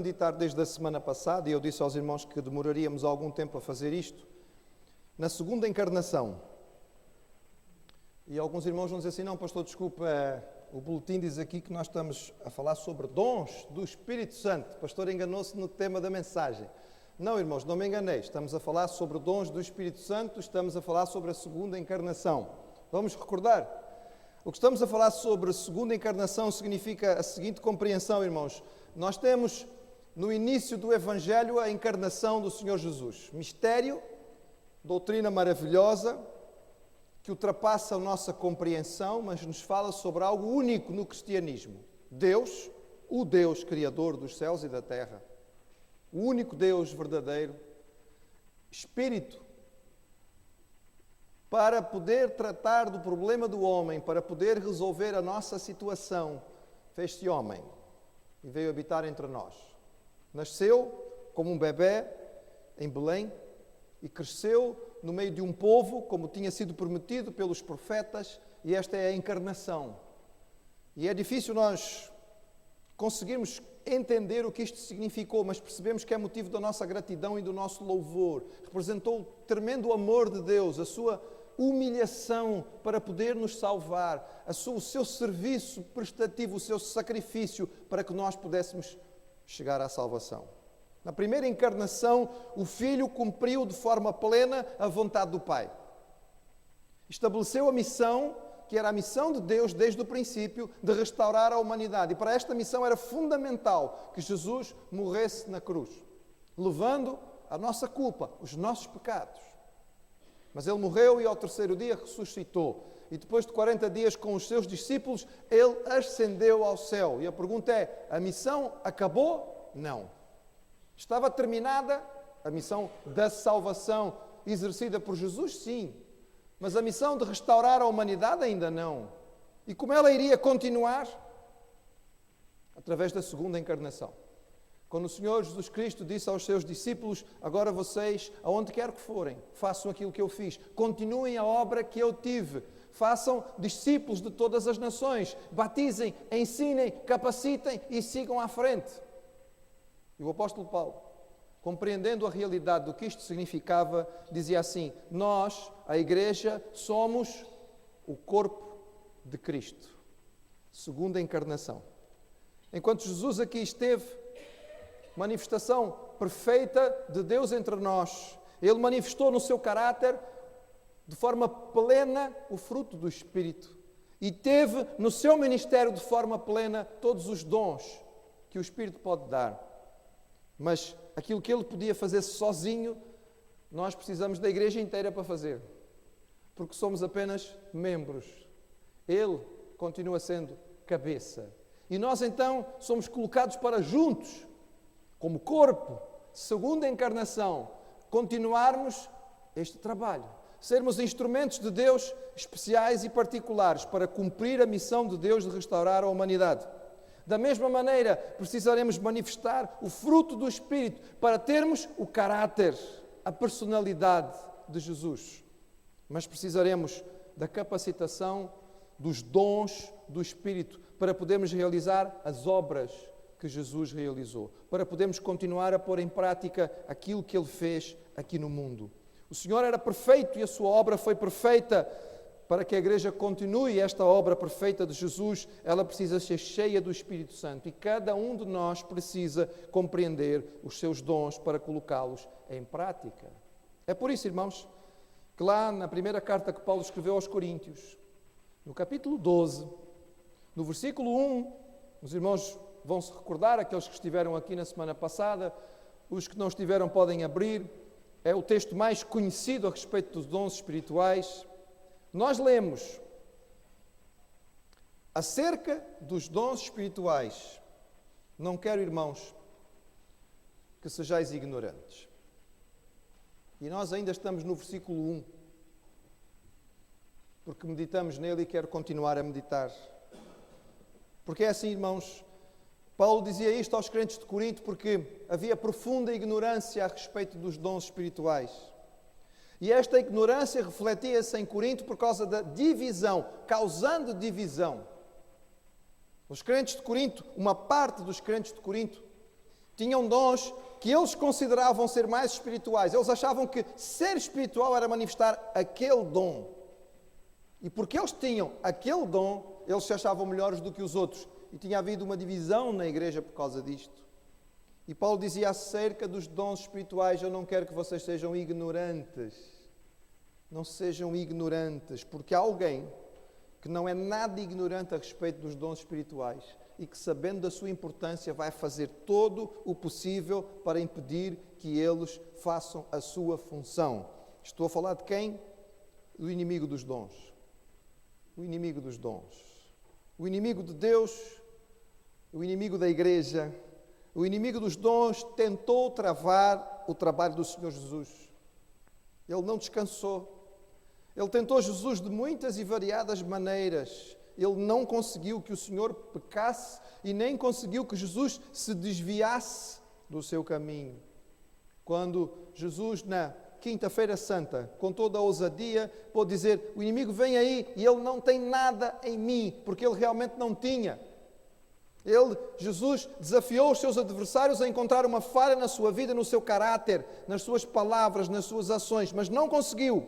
meditar desde a semana passada, e eu disse aos irmãos que demoraríamos algum tempo a fazer isto, na segunda encarnação. E alguns irmãos vão dizer assim, não, pastor, desculpa, o boletim diz aqui que nós estamos a falar sobre dons do Espírito Santo. O pastor enganou-se no tema da mensagem. Não, irmãos, não me enganei. Estamos a falar sobre dons do Espírito Santo, estamos a falar sobre a segunda encarnação. Vamos recordar? O que estamos a falar sobre a segunda encarnação significa a seguinte compreensão, irmãos. Nós temos no início do Evangelho a encarnação do Senhor Jesus. Mistério, doutrina maravilhosa, que ultrapassa a nossa compreensão, mas nos fala sobre algo único no cristianismo. Deus, o Deus Criador dos céus e da terra, o único Deus verdadeiro, Espírito, para poder tratar do problema do homem, para poder resolver a nossa situação, fez-se homem e veio habitar entre nós. Nasceu como um bebé em Belém e cresceu no meio de um povo, como tinha sido prometido pelos profetas, e esta é a encarnação. E é difícil nós conseguirmos entender o que isto significou, mas percebemos que é motivo da nossa gratidão e do nosso louvor. Representou o tremendo amor de Deus, a sua humilhação para poder nos salvar, o seu serviço prestativo, o seu sacrifício para que nós pudéssemos chegar à salvação. Na primeira encarnação, o Filho cumpriu de forma plena a vontade do Pai. Estabeleceu a missão, que era a missão de Deus desde o princípio, de restaurar a humanidade. E para esta missão era fundamental que Jesus morresse na cruz, levando a nossa culpa, os nossos pecados. Mas Ele morreu e ao terceiro dia ressuscitou. E depois de 40 dias com os seus discípulos, Ele ascendeu ao céu. E a pergunta é, a missão acabou? Não. Estava terminada a missão da salvação exercida por Jesus? Sim. Mas a missão de restaurar a humanidade ainda não. E como ela iria continuar? Através da segunda encarnação. Quando o Senhor Jesus Cristo disse aos seus discípulos, agora vocês, aonde quer que forem, façam aquilo que eu fiz. Continuem a obra que eu tive. Façam discípulos de todas as nações. Batizem, ensinem, capacitem e sigam à frente. E o apóstolo Paulo, compreendendo a realidade do que isto significava, dizia assim, nós, a igreja, somos o corpo de Cristo. Segunda encarnação. Enquanto Jesus aqui esteve, manifestação perfeita de Deus entre nós, Ele manifestou no seu caráter, de forma plena, o fruto do Espírito. E teve no seu ministério, de forma plena, todos os dons que o Espírito pode dar. Mas aquilo que Ele podia fazer sozinho, nós precisamos da igreja inteira para fazer. Porque somos apenas membros. Ele continua sendo cabeça. E nós então somos colocados para juntos, como corpo, segunda encarnação, continuarmos este trabalho. Sermos instrumentos de Deus especiais e particulares para cumprir a missão de Deus de restaurar a humanidade. Da mesma maneira, precisaremos manifestar o fruto do Espírito para termos o caráter, a personalidade de Jesus. Mas precisaremos da capacitação dos dons do Espírito para podermos realizar as obras que Jesus realizou, para podermos continuar a pôr em prática aquilo que Ele fez aqui no mundo. O Senhor era perfeito e a sua obra foi perfeita. Para que a igreja continue esta obra perfeita de Jesus, ela precisa ser cheia do Espírito Santo. E cada um de nós precisa compreender os seus dons para colocá-los em prática. É por isso, irmãos, que lá na primeira carta que Paulo escreveu aos Coríntios, no capítulo 12, no versículo 1, os irmãos vão se recordar, aqueles que estiveram aqui na semana passada, os que não estiveram podem abrir, é o texto mais conhecido a respeito dos dons espirituais. Nós lemos acerca dos dons espirituais. Não quero, irmãos, que sejais ignorantes. E nós ainda estamos no versículo 1, porque meditamos nele e quero continuar a meditar. Porque é assim, irmãos, Paulo dizia isto aos crentes de Corinto porque havia profunda ignorância a respeito dos dons espirituais. E esta ignorância refletia-se em Corinto por causa da divisão, causando divisão. Os crentes de Corinto, uma parte dos crentes de Corinto, Tinham dons que eles consideravam ser mais espirituais. Eles achavam que ser espiritual era manifestar aquele dom. E porque eles tinham aquele dom, eles se achavam melhores do que os outros. E tinha havido uma divisão na igreja por causa disto. E Paulo dizia acerca dos dons espirituais: eu não quero que vocês sejam ignorantes. Não sejam ignorantes, porque há alguém que não é nada ignorante a respeito dos dons espirituais e que, sabendo da sua importância, vai fazer todo o possível para impedir que eles façam a sua função. Estou a falar de quem? Do inimigo dos dons. O inimigo dos dons. O inimigo de Deus, o inimigo da igreja, o inimigo dos dons tentou travar o trabalho do Senhor Jesus. Ele não descansou. Ele tentou Jesus de muitas e variadas maneiras. Ele não conseguiu que o Senhor pecasse e nem conseguiu que Jesus se desviasse do seu caminho. Quando Jesus, na Quinta-feira Santa, com toda a ousadia, pôde dizer: o inimigo vem aí e ele não tem nada em mim, porque ele realmente não tinha. Jesus, desafiou os seus adversários a encontrar uma falha na sua vida, no seu caráter, nas suas palavras, nas suas ações, mas não conseguiu.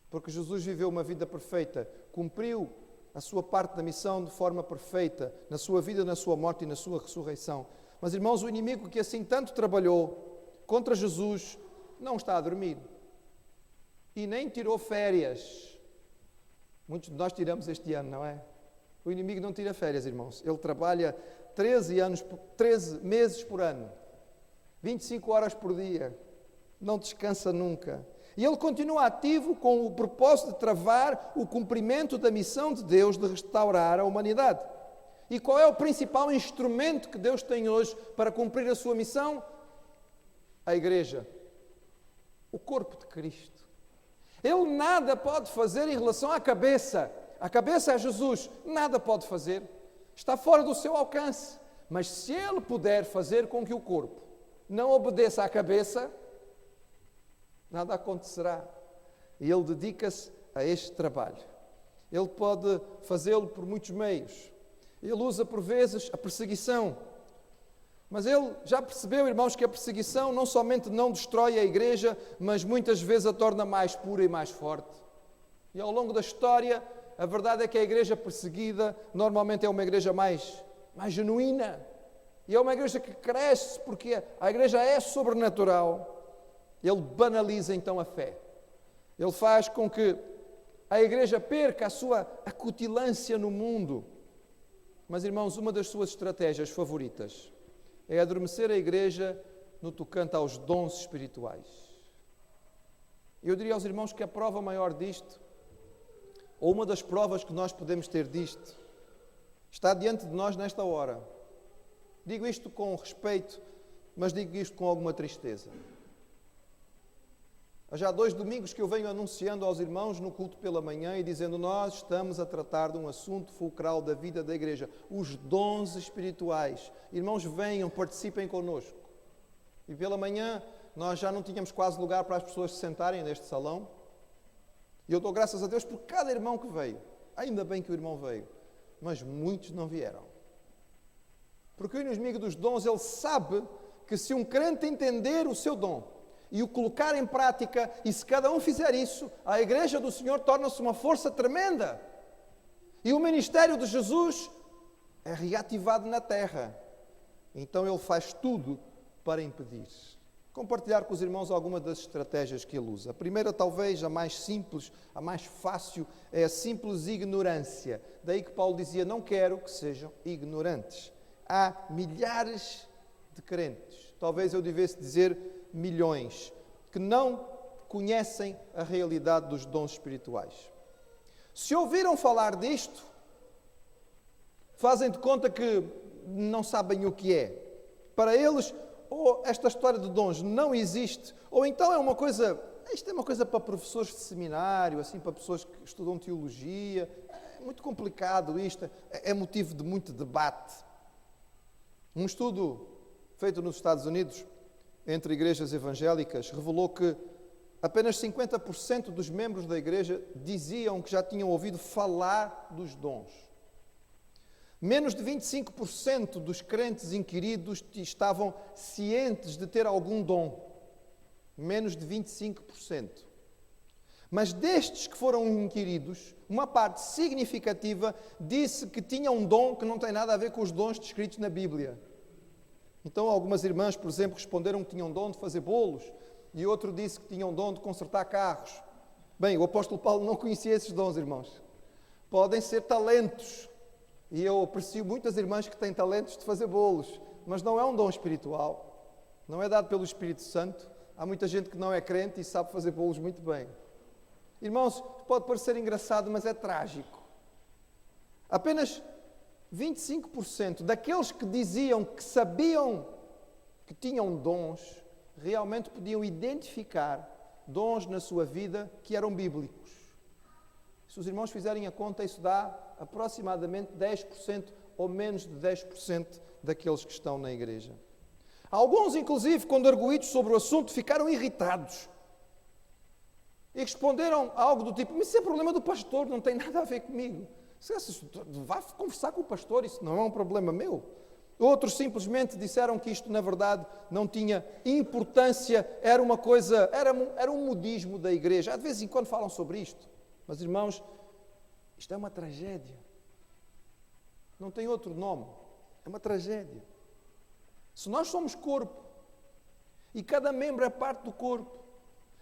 Porque Jesus viveu uma vida perfeita, cumpriu a sua parte da missão de forma perfeita, na sua vida, na sua morte e na sua ressurreição. Mas, irmãos, o inimigo que assim tanto trabalhou contra Jesus não está a dormir. E nem tirou férias. Muitos de nós tiramos este ano, não é? O inimigo não tira férias, irmãos. Ele trabalha 13 meses por ano, 25 horas por dia. Não descansa nunca. E ele continua ativo com o propósito de travar o cumprimento da missão de Deus de restaurar a humanidade. E qual é o principal instrumento que Deus tem hoje para cumprir a sua missão? A igreja. O corpo de Cristo. Ele nada pode fazer em relação à cabeça. A cabeça é Jesus. Nada pode fazer. Está fora do seu alcance. Mas se ele puder fazer com que o corpo não obedeça à cabeça, nada acontecerá. E ele dedica-se a este trabalho. Ele pode fazê-lo por muitos meios. Ele usa por vezes a perseguição. Mas ele já percebeu, irmãos, que a perseguição não somente não destrói a igreja, mas muitas vezes a torna mais pura e mais forte. E ao longo da história, a verdade é que a igreja perseguida normalmente é uma igreja mais genuína. E é uma igreja que cresce porque a igreja é sobrenatural. Ele banaliza então a fé. Ele faz com que a igreja perca a sua acutilância no mundo. Mas, irmãos, uma das suas estratégias favoritas é adormecer a igreja no tocante aos dons espirituais. Eu diria aos irmãos que a prova maior disto, ou uma das provas que nós podemos ter disto, está diante de nós nesta hora. Digo isto com respeito, mas digo isto com alguma tristeza. Há já 2 domingos que eu venho anunciando aos irmãos no culto pela manhã e dizendo: nós estamos a tratar de um assunto fulcral da vida da igreja, os dons espirituais. Irmãos, venham, participem connosco. E pela manhã nós já não tínhamos quase lugar para as pessoas se sentarem neste salão. E eu dou graças a Deus por cada irmão que veio. Ainda bem que o irmão veio, mas muitos não vieram. Porque o inimigo dos dons, ele sabe que se um crente entender o seu dom e o colocar em prática, e se cada um fizer isso, a igreja do Senhor torna-se uma força tremenda. E o ministério de Jesus é reativado na terra. Então ele faz tudo para impedir. Compartilhar com os irmãos algumas das estratégias que ele usa. A primeira, talvez, a mais simples, a mais fácil, é a simples ignorância. Daí que Paulo dizia: não quero que sejam ignorantes. Há milhares de crentes, talvez eu devesse dizer milhões, que não conhecem a realidade dos dons espirituais. Se ouviram falar disto, fazem de conta que não sabem o que é. Para eles, ou esta história de dons não existe, ou então é uma coisa, isto é uma coisa para professores de seminário, assim, para pessoas que estudam teologia. É muito complicado isto, é motivo de muito debate. Um estudo feito nos Estados Unidos entre igrejas evangélicas revelou que apenas 50% dos membros da igreja diziam que já tinham ouvido falar dos dons. Menos de 25% dos crentes inquiridos estavam cientes de ter algum dom. Menos de 25%. Mas destes que foram inquiridos, uma parte significativa disse que tinha um dom que não tem nada a ver com os dons descritos na Bíblia. Então algumas irmãs, por exemplo, responderam que tinham dom de fazer bolos, e outro disse que tinham dom de consertar carros. Bem, o apóstolo Paulo não conhecia esses dons, irmãos. Podem ser talentos. E eu aprecio muitas irmãs que têm talentos de fazer bolos, mas não é um dom espiritual. Não é dado pelo Espírito Santo. Há muita gente que não é crente e sabe fazer bolos muito bem. Irmãos, pode parecer engraçado, mas é trágico. Apenas 25% daqueles que diziam que sabiam que tinham dons, realmente podiam identificar dons na sua vida que eram bíblicos. Se os irmãos fizerem a conta, isso dá aproximadamente 10% ou menos de 10% daqueles que estão na igreja. Alguns, inclusive, quando arguídos sobre o assunto, ficaram irritados. E responderam algo do tipo: mas isso é problema do pastor, não tem nada a ver comigo. Vá conversar com o pastor, isso não é um problema meu. Outros simplesmente disseram que isto, na verdade, não tinha importância, era uma coisa, era um modismo da igreja. De vez em quando falam sobre isto. Mas, irmãos, isto é uma tragédia. Não tem outro nome. É uma tragédia. Se nós somos corpo, e cada membro é parte do corpo,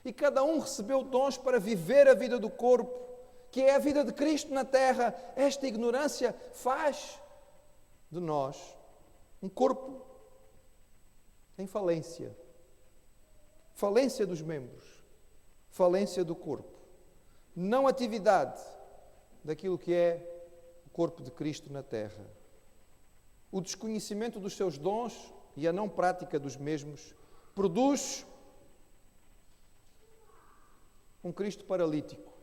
e cada um recebeu dons para viver a vida do corpo, que é a vida de Cristo na terra, esta ignorância faz de nós um corpo em falência. Falência dos membros, falência do corpo. Não atividade daquilo que é o corpo de Cristo na terra. O desconhecimento dos seus dons e a não prática dos mesmos produz um Cristo paralítico,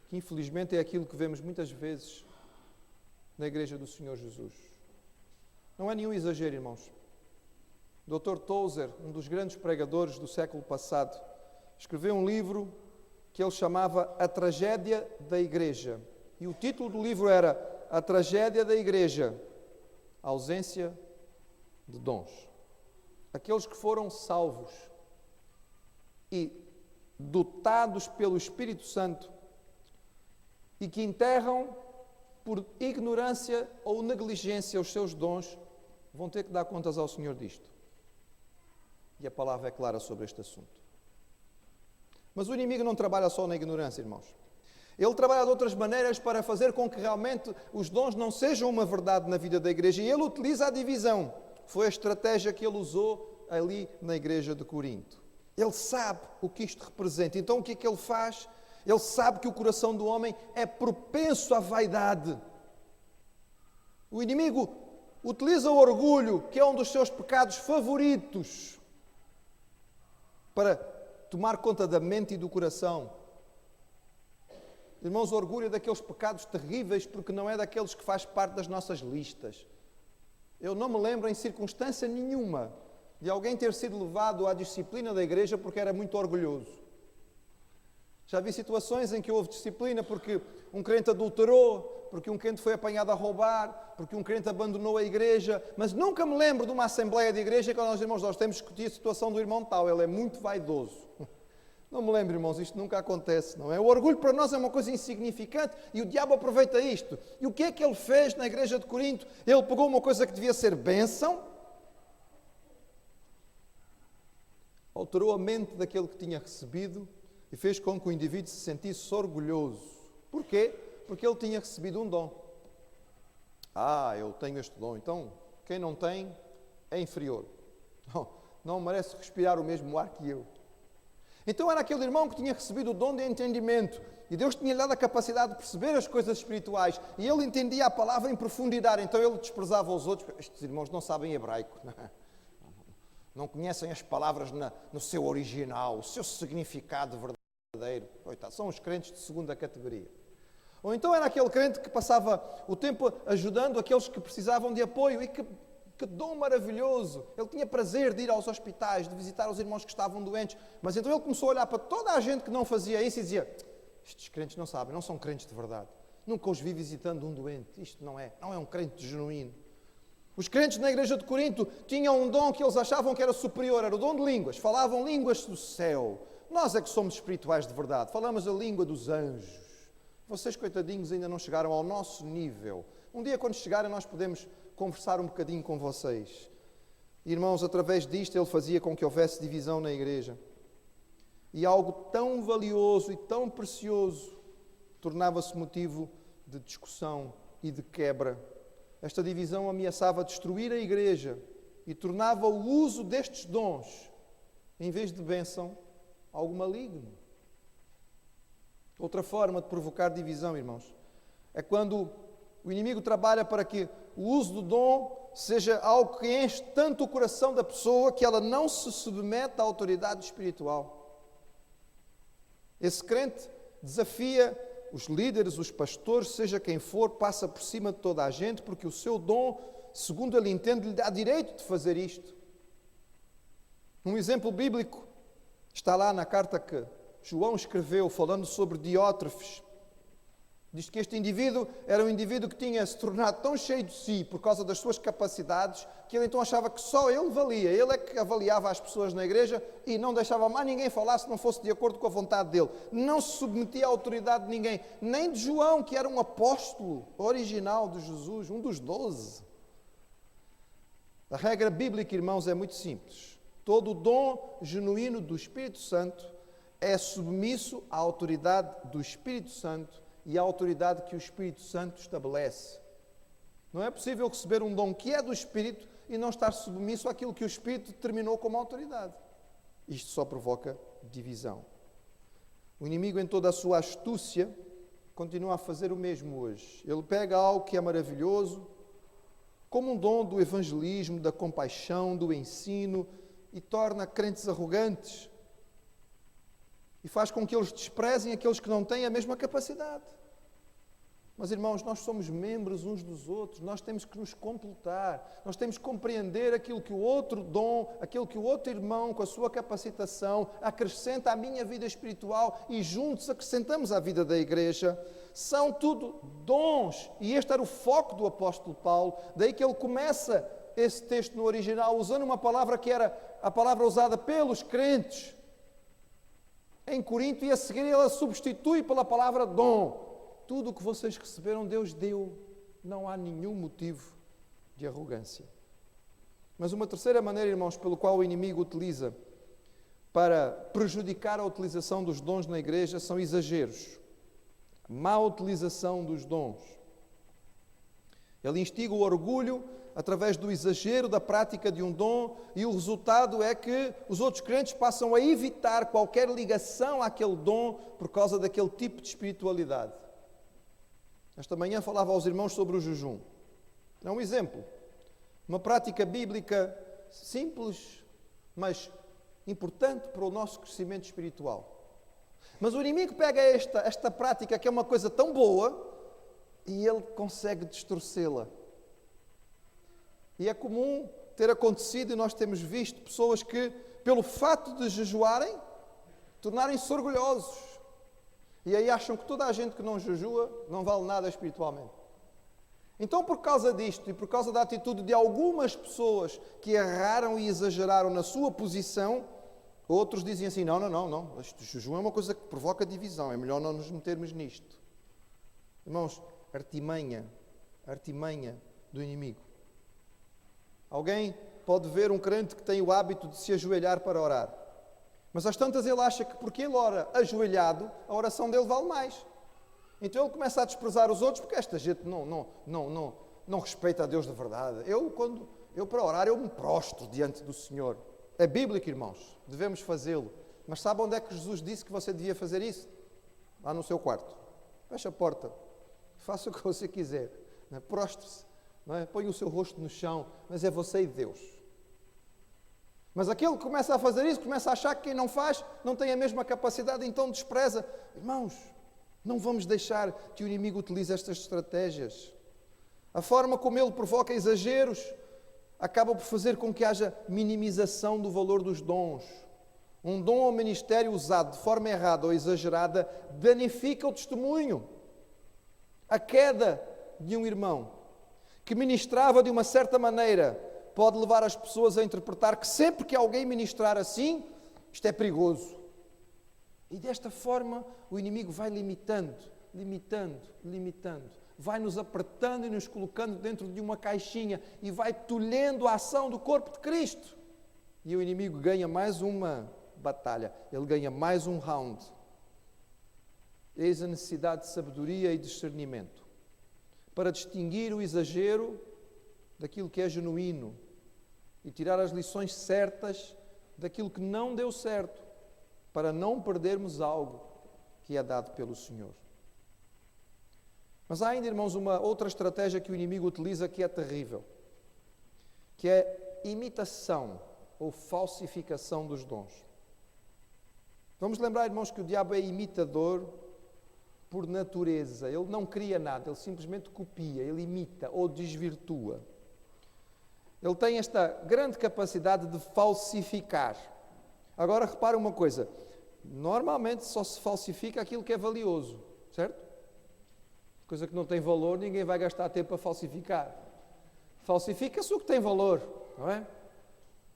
que infelizmente é aquilo que vemos muitas vezes na Igreja do Senhor Jesus. Não é nenhum exagero, irmãos. O Dr. Tozer, um dos grandes pregadores do século passado, escreveu um livro que ele chamava A Tragédia da Igreja. E o título do livro era A Tragédia da Igreja, a ausência de dons. Aqueles que foram salvos e dotados pelo Espírito Santo e que enterram por ignorância ou negligência os seus dons, vão ter que dar contas ao Senhor disto. E a palavra é clara sobre este assunto. Mas o inimigo não trabalha só na ignorância, irmãos. Ele trabalha de outras maneiras para fazer com que realmente os dons não sejam uma verdade na vida da igreja. E ele utiliza a divisão. Foi a estratégia que ele usou ali na igreja de Corinto. Ele sabe o que isto representa. Então o que é que ele faz? Ele sabe que o coração do homem é propenso à vaidade. O inimigo utiliza o orgulho, que é um dos seus pecados favoritos, para tomar conta da mente e do coração. Irmãos, o orgulho é daqueles pecados terríveis, porque não é daqueles que faz parte das nossas listas. Eu não me lembro em circunstância nenhuma de alguém ter sido levado à disciplina da igreja porque era muito orgulhoso. Já vi situações em que houve disciplina porque um crente adulterou, porque um crente foi apanhado a roubar, porque um crente abandonou a igreja, mas nunca me lembro de uma assembleia de igreja que nós temos que discutir a situação do irmão tal, ele é muito vaidoso. Não me lembro, irmãos, isto nunca acontece, não é? O orgulho para nós é uma coisa insignificante e o diabo aproveita isto. E o que é que ele fez na igreja de Corinto? Ele pegou uma coisa que devia ser bênção, alterou a mente daquele que tinha recebido e fez com que o indivíduo se sentisse orgulhoso. Porquê? Porque ele tinha recebido um dom. Eu tenho este dom, então quem não tem é inferior. Não merece respirar o mesmo ar que eu. Então era aquele irmão que tinha recebido o dom de entendimento e Deus tinha lhe dado a capacidade de perceber as coisas espirituais e ele entendia a palavra em profundidade, então ele desprezava os outros. Estes irmãos não sabem hebraico, não conhecem as palavras no seu original, o seu significado verdadeiro. Coitado, são os crentes de segunda categoria. Ou então era aquele crente que passava o tempo ajudando aqueles que precisavam de apoio e que dom maravilhoso. Ele tinha prazer de ir aos hospitais, de visitar os irmãos que estavam doentes. Mas então ele começou a olhar para toda a gente que não fazia isso e dizia: estes crentes não sabem, não são crentes de verdade. Nunca os vi visitando um doente. Isto não é um crente genuíno. Os crentes na igreja de Corinto tinham um dom que eles achavam que era superior, era o dom de línguas. Falavam línguas do céu. Nós é que somos espirituais de verdade. Falamos a língua dos anjos. Vocês, coitadinhos, ainda não chegaram ao nosso nível. Um dia, quando chegarem, nós podemos conversar um bocadinho com vocês. Irmãos, através disto, ele fazia com que houvesse divisão na igreja. E algo tão valioso e tão precioso tornava-se motivo de discussão e de quebra. Esta divisão ameaçava destruir a igreja e tornava o uso destes dons, em vez de bênção, algo maligno. Outra forma de provocar divisão, irmãos, é quando o inimigo trabalha para que o uso do dom seja algo que enche tanto o coração da pessoa que ela não se submete à autoridade espiritual. Esse crente desafia os líderes, os pastores, seja quem for, passa por cima de toda a gente, porque o seu dom, segundo ele entende, lhe dá direito de fazer isto. Um exemplo bíblico está lá na carta que João escreveu, falando sobre Diótrefes. Diz que este indivíduo era um indivíduo que tinha se tornado tão cheio de si por causa das suas capacidades que ele então achava que só ele valia. Ele é que avaliava as pessoas na igreja e não deixava mais ninguém falar se não fosse de acordo com a vontade dele. Não se submetia à autoridade de ninguém, nem de João, que era um apóstolo original de Jesus, um dos 12. A regra bíblica, irmãos, é muito simples. Todo o dom genuíno do Espírito Santo é submisso à autoridade do Espírito Santo e à autoridade que o Espírito Santo estabelece. Não é possível receber um dom que é do Espírito e não estar submisso àquilo que o Espírito determinou como autoridade. Isto só provoca divisão. O inimigo, em toda a sua astúcia, continua a fazer o mesmo hoje. Ele pega algo que é maravilhoso, como um dom do evangelismo, da compaixão, do ensino, e torna crentes arrogantes. E faz com que eles desprezem aqueles que não têm a mesma capacidade. Mas, irmãos, nós somos membros uns dos outros, nós temos que nos completar, nós temos que compreender aquilo que o outro dom, aquilo que o outro irmão, com a sua capacitação, acrescenta à minha vida espiritual e juntos acrescentamos à vida da igreja. São tudo dons, e este era o foco do apóstolo Paulo, daí que ele começa esse texto no original usando uma palavra que era a palavra usada pelos crentes em Corinto, e a seguir ele a substitui pela palavra dom. Tudo o que vocês receberam, Deus deu. Não há nenhum motivo de arrogância. Mas uma terceira maneira, irmãos, pelo qual o inimigo utiliza para prejudicar a utilização dos dons na igreja são exageros. Má utilização dos dons. Ele instiga o orgulho através do exagero da prática de um dom, e o resultado é que os outros crentes passam a evitar qualquer ligação àquele dom por causa daquele tipo de espiritualidade. Esta manhã falava aos irmãos sobre o jejum. É um exemplo. Uma prática bíblica simples, mas importante para o nosso crescimento espiritual. Mas o inimigo pega esta prática, que é uma coisa tão boa, e ele consegue distorcê-la. E é comum ter acontecido, e nós temos visto pessoas que, pelo fato de jejuarem, tornarem-se orgulhosos. E aí acham que toda a gente que não jejua não vale nada espiritualmente. Então, por causa disto e por causa da atitude de algumas pessoas que erraram e exageraram na sua posição, outros dizem assim, não, este jejum é uma coisa que provoca divisão, é melhor não nos metermos nisto. Irmãos, artimanha do inimigo. Alguém pode ver um crente que tem o hábito de se ajoelhar para orar. Mas às tantas ele acha que porque ele ora ajoelhado, a oração dele vale mais. Então ele começa a desprezar os outros, porque esta gente não respeita a Deus de verdade. Eu para orar, eu me prostro diante do Senhor. É bíblico, irmãos, devemos fazê-lo. Mas sabe onde é que Jesus disse que você devia fazer isso? Lá no seu quarto. Feche a porta. Faça o que você quiser. Prostre-se. Põe o seu rosto no chão. Mas é você e Deus. Mas aquele que começa a fazer isso, começa a achar que quem não faz não tem a mesma capacidade, então despreza. Irmãos, não vamos deixar que o inimigo utilize estas estratégias. A forma como ele provoca exageros acaba por fazer com que haja minimização do valor dos dons. Um dom ou ministério usado de forma errada ou exagerada danifica o testemunho. A queda de um irmão que ministrava de uma certa maneira pode levar as pessoas a interpretar que sempre que alguém ministrar assim, isto é perigoso. E desta forma o inimigo vai limitando, vai nos apertando e nos colocando dentro de uma caixinha e vai tolhendo a ação do corpo de Cristo. E o inimigo ganha mais uma batalha, ele ganha mais um round. Eis a necessidade de sabedoria e discernimento para distinguir o exagero daquilo que é genuíno e tirar as lições certas daquilo que não deu certo, para não perdermos algo que é dado pelo Senhor. Mas há ainda, irmãos, uma outra estratégia que o inimigo utiliza que é terrível, que é imitação ou falsificação dos dons. Vamos lembrar, irmãos, que o diabo é imitador por natureza. Ele não cria nada, ele simplesmente copia, ele imita ou desvirtua. Ele tem esta grande capacidade de falsificar. Agora, repara uma coisa. Normalmente só se falsifica aquilo que é valioso, certo? Coisa que não tem valor, ninguém vai gastar tempo a falsificar. Falsifica-se o que tem valor, não é?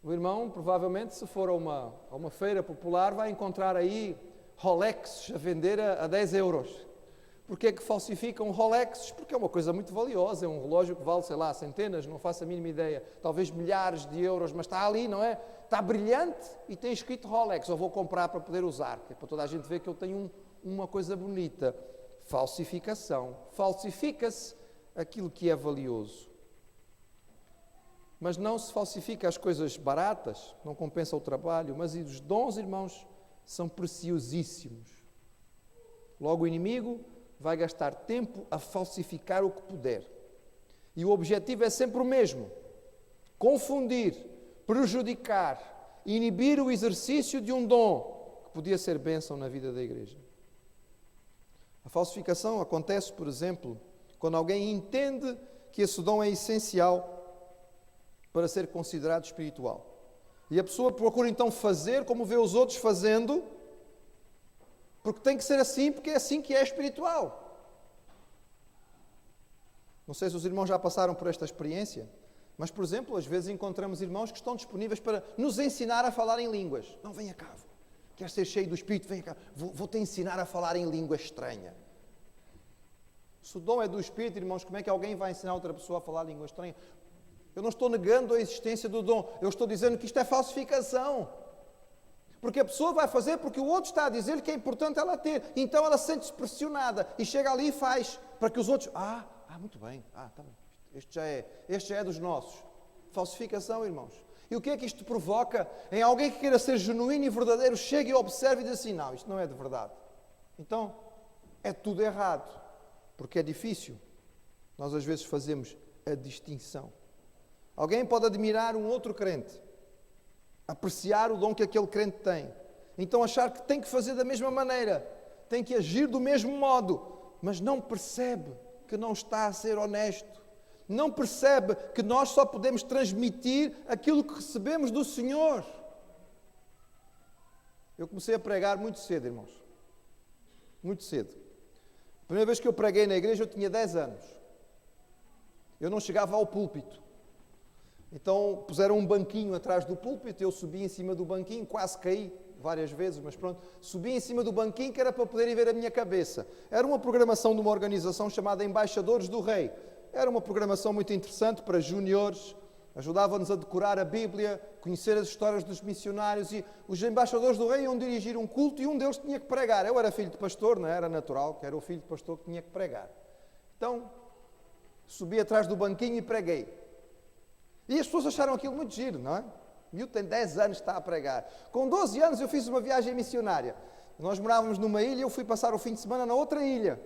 O irmão, provavelmente, se for a uma feira popular, vai encontrar aí Rolexes a vender a 10 euros. Porquê é que falsificam Rolexes? Porque é uma coisa muito valiosa, é um relógio que vale, sei lá, centenas, não faço a mínima ideia, talvez milhares de euros, mas está ali, não é? Está brilhante e tem escrito Rolex, eu vou comprar para poder usar, que é para toda a gente ver que eu tenho uma coisa bonita. Falsificação. Falsifica-se aquilo que é valioso. Mas não se falsifica as coisas baratas, não compensa o trabalho, mas os dons, irmãos, são preciosíssimos. Logo o inimigo vai gastar tempo a falsificar o que puder. E o objetivo é sempre o mesmo: confundir, prejudicar, inibir o exercício de um dom que podia ser bênção na vida da igreja. A falsificação acontece, por exemplo, quando alguém entende que esse dom é essencial para ser considerado espiritual. E a pessoa procura então fazer como vê os outros fazendo, porque tem que ser assim, porque é assim que é espiritual. Não sei se os irmãos já passaram por esta experiência, mas, por exemplo, às vezes encontramos irmãos que estão disponíveis para nos ensinar a falar em línguas. Não, venha cá, queres ser cheio do Espírito? Venha cá, vou-te ensinar a falar em língua estranha. Se o dom é do Espírito, irmãos, como é que alguém vai ensinar outra pessoa a falar língua estranha? Eu não estou negando a existência do dom, eu estou dizendo que isto é falsificação. Porque a pessoa vai fazer porque o outro está a dizer-lhe que é importante ela ter. Então ela sente-se pressionada e chega ali e faz, para que os outros... muito bem, tá bem. Este já é dos nossos. Falsificação, irmãos. E o que é que isto provoca? Em alguém que queira ser genuíno e verdadeiro, chega e observa e diz assim, não, isto não é de verdade. Então, é tudo errado. Porque é difícil. Nós às vezes fazemos a distinção. Alguém pode admirar um outro crente, apreciar o dom que aquele crente tem, então achar que tem que fazer da mesma maneira, tem que agir do mesmo modo, mas não percebe que não está a ser honesto, não percebe que nós só podemos transmitir aquilo que recebemos do Senhor. Eu comecei a pregar muito cedo, irmãos, muito cedo. A primeira vez que eu preguei na igreja eu tinha 10 anos, eu não chegava ao púlpito. Então puseram um banquinho atrás do púlpito, eu subi em cima do banquinho, quase caí várias vezes, mas pronto, subi em cima do banquinho que era para poderem ver a minha cabeça. Era uma programação de uma organização chamada Embaixadores do Rei. Era uma programação muito interessante para júniores, ajudava-nos a decorar a Bíblia, conhecer as histórias dos missionários, e os Embaixadores do Rei iam dirigir um culto e um deles tinha que pregar. Eu era filho de pastor, não era natural, que era o filho de pastor que tinha que pregar. Então, subi atrás do banquinho e preguei. E as pessoas acharam aquilo muito giro, não é? O miúdo tem 10 anos, está a pregar. Com 12 anos eu fiz uma viagem missionária. Nós morávamos numa ilha, eu fui passar o fim de semana na outra ilha.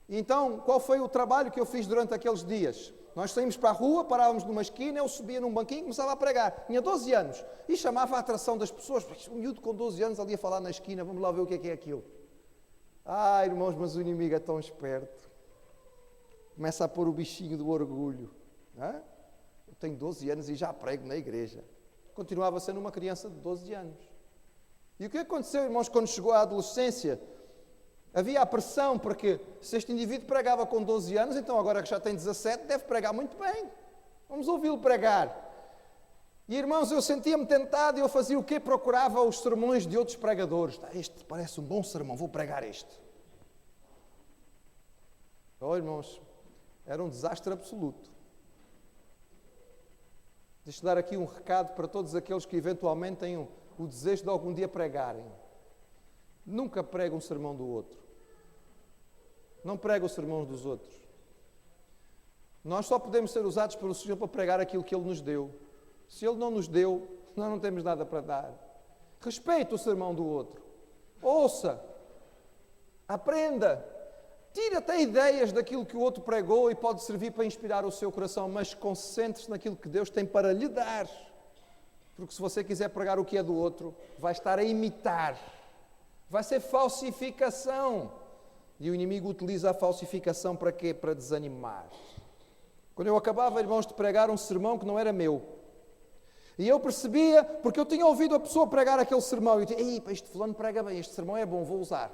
E então, qual foi o trabalho que eu fiz durante aqueles dias? Nós saímos para a rua, parávamos numa esquina, eu subia num banquinho e começava a pregar. Tinha 12 anos. E chamava a atração das pessoas. Um miúdo com 12 anos ali a falar na esquina, vamos lá ver o que é aquilo. Irmãos, mas o inimigo é tão esperto. Começa a pôr o bichinho do orgulho. Não é? Eu tenho 12 anos e já prego na igreja. Continuava sendo uma criança de 12 anos. E o que aconteceu, irmãos, quando chegou à adolescência? Havia a pressão, porque se este indivíduo pregava com 12 anos, então agora que já tem 17, deve pregar muito bem. Vamos ouvi-lo pregar. E irmãos, eu sentia-me tentado e eu fazia o quê? Procurava os sermões de outros pregadores. Este parece um bom sermão, vou pregar este. Oh, irmãos, era um desastre absoluto. Deixa-me dar aqui um recado para todos aqueles que eventualmente tenham o desejo de algum dia pregarem. Nunca prega um sermão do outro. Não prega os sermões dos outros. Nós só podemos ser usados pelo Senhor para pregar aquilo que Ele nos deu. Se Ele não nos deu, nós não temos nada para dar. Respeite o sermão do outro. Ouça. Aprenda. Tire até ideias daquilo que o outro pregou e pode servir para inspirar o seu coração, mas concentre-se naquilo que Deus tem para lhe dar. Porque se você quiser pregar o que é do outro, vai estar a imitar. Vai ser falsificação. E o inimigo utiliza a falsificação para quê? Para desanimar. Quando eu acabava, irmãos, de pregar um sermão que não era meu, e eu percebia, porque eu tinha ouvido a pessoa pregar aquele sermão, e eu dizia, este fulano prega bem, este sermão é bom, vou usar.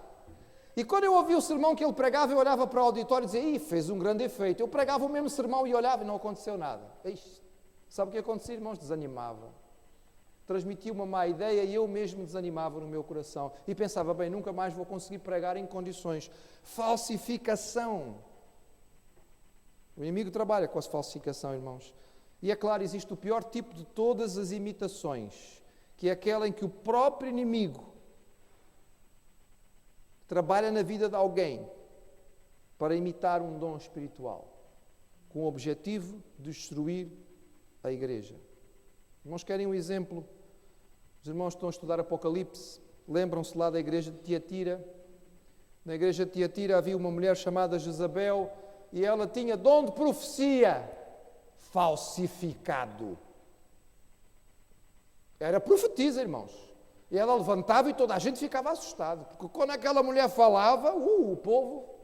E quando eu ouvia o sermão que ele pregava, eu olhava para o auditório e dizia, fez um grande efeito. Eu pregava o mesmo sermão e olhava e não aconteceu nada. Sabe o que acontecia, irmãos? Desanimava. Transmitia uma má ideia e eu mesmo desanimava no meu coração. E pensava, bem, nunca mais vou conseguir pregar em condições. Falsificação. O inimigo trabalha com a falsificação, irmãos. E é claro, existe o pior tipo de todas as imitações, que é aquela em que o próprio inimigo trabalha na vida de alguém para imitar um dom espiritual, com o objetivo de destruir a igreja. Irmãos, querem um exemplo? Os irmãos estão a estudar Apocalipse, lembram-se lá da igreja de Tiatira? Na igreja de Tiatira havia uma mulher chamada Jezabel e ela tinha dom de profecia falsificado. Era profetisa, irmãos. E ela levantava e toda a gente ficava assustado, porque quando aquela mulher falava, o povo,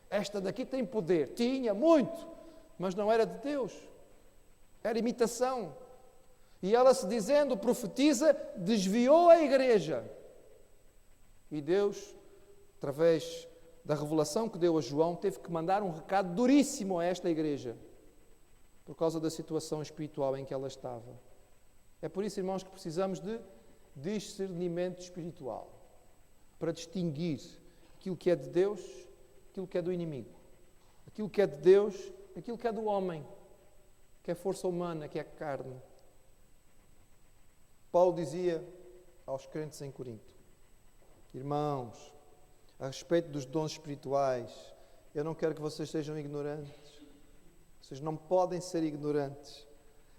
esta daqui tem poder. Tinha muito, mas não era de Deus. Era imitação. E ela, se dizendo profetiza, desviou a igreja. E Deus, através da revelação que deu a João, teve que mandar um recado duríssimo a esta igreja, por causa da situação espiritual em que ela estava. É por isso, irmãos, que precisamos de discernimento espiritual, para distinguir aquilo que é de Deus, aquilo que é do inimigo, aquilo que é de Deus, aquilo que é do homem, que é força humana, que é carne. Paulo dizia aos crentes em Corinto, irmãos, a respeito dos dons espirituais, eu não quero que vocês sejam ignorantes. Vocês não podem ser ignorantes.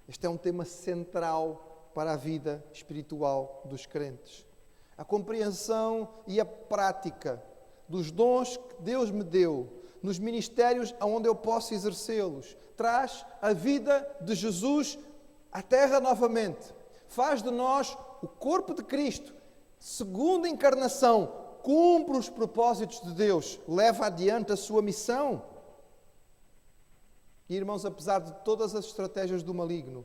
Este é um tema central para a vida espiritual dos crentes. A compreensão e a prática dos dons que Deus me deu, nos ministérios onde eu posso exercê-los, traz a vida de Jesus à terra novamente. Faz de nós o corpo de Cristo, segunda encarnação, cumpre os propósitos de Deus, leva adiante a sua missão. E, irmãos, apesar de todas as estratégias do maligno,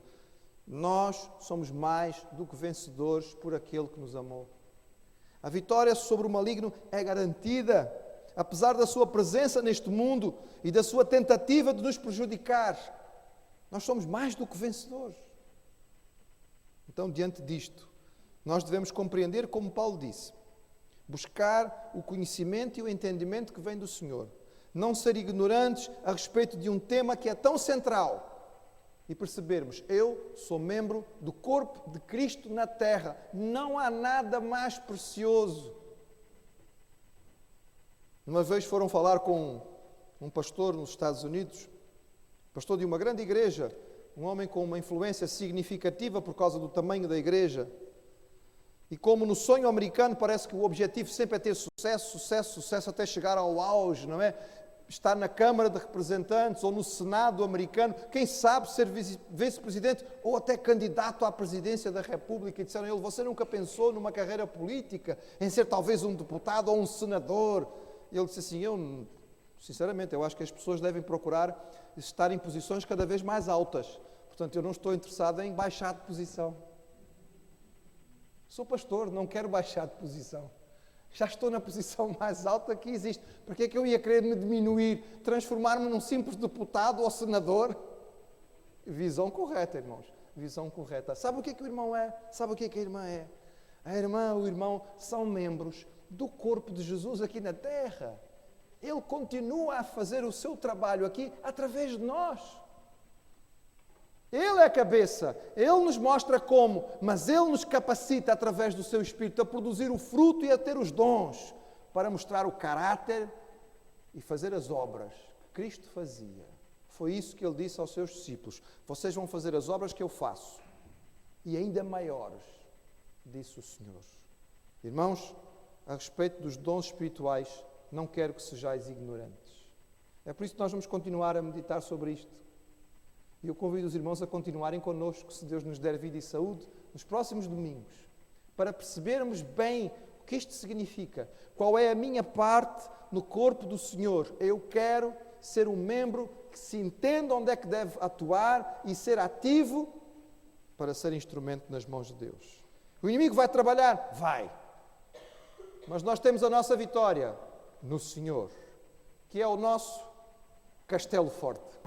nós somos mais do que vencedores por aquele que nos amou. A vitória sobre o maligno é garantida, apesar da sua presença neste mundo e da sua tentativa de nos prejudicar. Nós somos mais do que vencedores. Então, diante disto, nós devemos compreender, como Paulo disse, buscar o conhecimento e o entendimento que vem do Senhor. Não ser ignorantes a respeito de um tema que é tão central e percebermos, eu sou membro do corpo de Cristo na terra. Não há nada mais precioso. Uma vez foram falar com um pastor nos Estados Unidos, pastor de uma grande igreja, um homem com uma influência significativa por causa do tamanho da igreja. E como no sonho americano parece que o objetivo sempre é ter sucesso, sucesso, sucesso até chegar ao auge, não é? Estar na Câmara de Representantes ou no Senado americano, quem sabe ser vice-presidente ou até candidato à presidência da República. E disseram a ele, você nunca pensou numa carreira política, em ser talvez um deputado ou um senador? E ele disse assim, sinceramente, eu acho que as pessoas devem procurar estar em posições cada vez mais altas. Portanto, eu não estou interessado em baixar de posição. Sou pastor, não quero baixar de posição. Já estou na posição mais alta que existe. Para que é que eu ia querer me diminuir, transformar-me num simples deputado ou senador? Visão correta, irmãos. Visão correta. Sabe o que é que o irmão é? Sabe o que é que a irmã é? A irmã, o irmão são membros do corpo de Jesus aqui na terra. Ele continua a fazer o seu trabalho aqui através de nós. Ele é a cabeça, Ele nos mostra como, mas Ele nos capacita através do seu Espírito a produzir o fruto e a ter os dons para mostrar o caráter e fazer as obras que Cristo fazia. Foi isso que Ele disse aos seus discípulos: vocês vão fazer as obras que eu faço e ainda maiores, disse o Senhor. Irmãos, a respeito dos dons espirituais, não quero que sejais ignorantes. É por isso que nós vamos continuar a meditar sobre isto. E eu convido os irmãos a continuarem connosco, se Deus nos der vida e saúde, nos próximos domingos, para percebermos bem o que isto significa. Qual é a minha parte no corpo do Senhor? Eu quero ser um membro que se entenda onde é que deve atuar e ser ativo para ser instrumento nas mãos de Deus. O inimigo vai trabalhar? Vai. Mas nós temos a nossa vitória no Senhor, que é o nosso castelo forte.